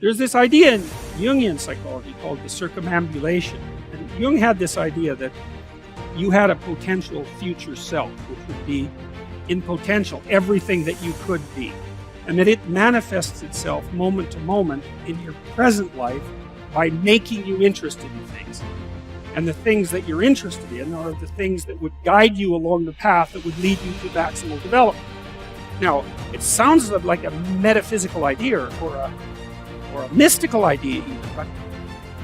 there's this idea in Jungian psychology called the circumambulation. And Jung had this idea that you had a potential future self, which would be in potential everything that you could be. And that it manifests itself moment to moment in your present life by making you interested in things. And the things that you're interested in are the things that would guide you along the path that would lead you to maximal development. Now, it sounds like a metaphysical idea or a mystical idea even,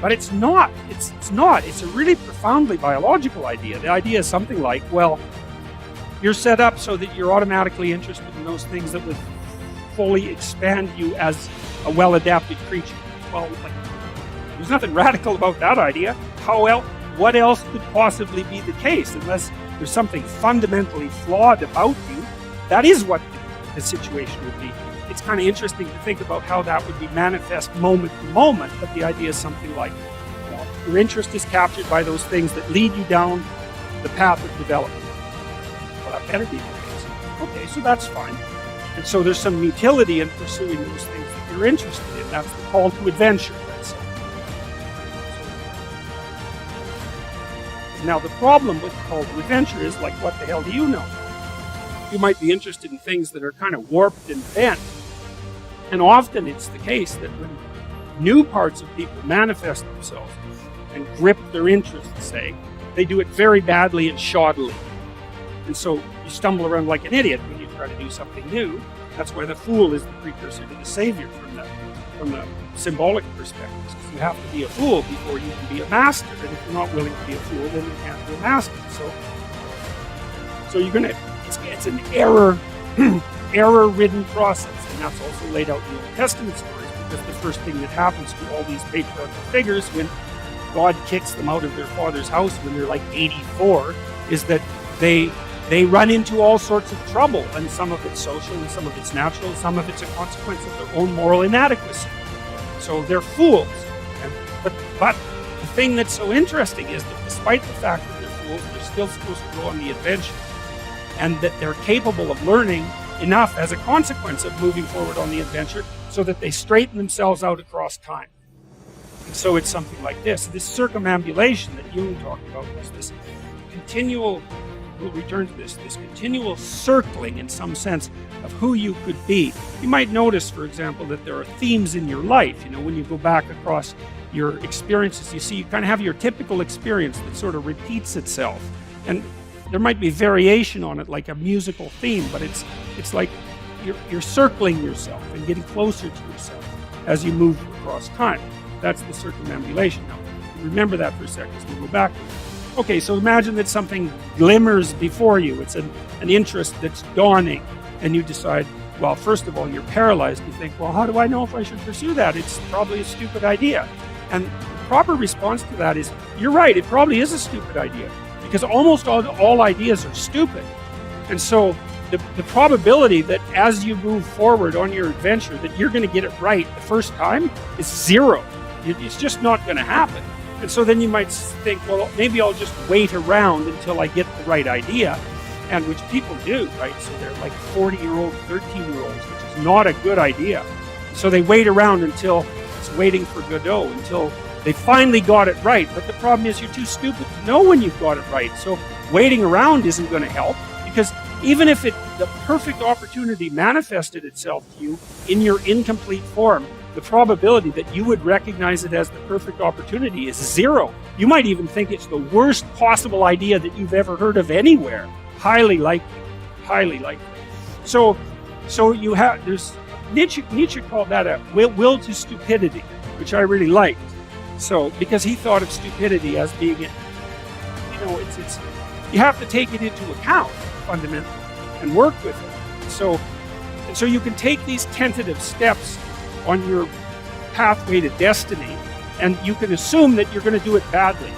but it's not. It's not. It's a really profoundly biological idea. The idea is something like, well, you're set up so that you're automatically interested in those things that would fully expand you as a well-adapted creature. Well, there's nothing radical about that idea. What else could possibly be the case unless there's something fundamentally flawed about you? That is what the situation would be. It's kind of interesting to think about how that would be manifest moment to moment, but the idea is something like, well, your interest is captured by those things that lead you down the path of development. Well, that better be the case. Okay, so that's fine. And so there's some utility in pursuing those things that you're interested in. That's the call to adventure, let's say. Now, the problem with the call to adventure is, like, what the hell do you know? You might be interested in things that are kind of warped and bent. And often it's the case that when new parts of people manifest themselves and grip their interests, say, they do it very badly and shoddily. And so you stumble around like an idiot when you try to do something new. That's why the fool is the precursor to the savior from the symbolic perspective. Because you have to be a fool before you can be a master. And if you're not willing to be a fool, then you can't be a master. So you're going to, it's an error-ridden process. And that's also laid out in the Old Testament stories, because the first thing that happens to all these patriarchal figures when God kicks them out of their father's house when they're like 84 is that they run into all sorts of trouble, and some of it's social and some of it's natural, some of it's a consequence of their own moral inadequacy. So they're fools. But the thing that's so interesting is that despite the fact that they're fools, they're still supposed to go on the adventure, and that they're capable of learning enough as a consequence of moving forward on the adventure so that they straighten themselves out across time. And so it's something like this circumambulation that Jung talked about was this continual, we'll return to this continual circling in some sense of who you could be. You might notice, for example, that there are themes in your life. You know, when you go back across your experiences, you see you kind of have your typical experience that sort of repeats itself. And there might be variation on it, like a musical theme, but it's like you're circling yourself and getting closer to yourself as you move across time. That's the circumambulation. Now, remember that for a second as we go back. Okay, so imagine that something glimmers before you. It's an interest that's dawning, and you decide, well, first of all, you're paralyzed. You think, well, how do I know if I should pursue that? It's probably a stupid idea. And the proper response to that is, you're right, it probably is a stupid idea, because almost all ideas are stupid. And so the probability that as you move forward on your adventure that you're going to get it right the first time is zero. It's just not going to happen. And so then you might think, well, maybe I'll just wait around until I get the right idea, and which people do, right? So they're like 40-year-old, 13-year-olds, which is not a good idea. So they wait around until it's waiting for Godot, until they finally got it right. But the problem is you're too stupid to know when you've got it right. So waiting around isn't going to help, because even if the perfect opportunity manifested itself to you in your incomplete form, the probability that you would recognize it as the perfect opportunity is zero. You might even think it's the worst possible idea that you've ever heard of anywhere. Highly likely. Highly likely. So you have, there's Nietzsche called that a will to stupidity, which I really liked. So, because he thought of stupidity as being, it's you have to take it into account fundamentally and work with it. So you can take these tentative steps on your pathway to destiny, and you can assume that you're going to do it badly.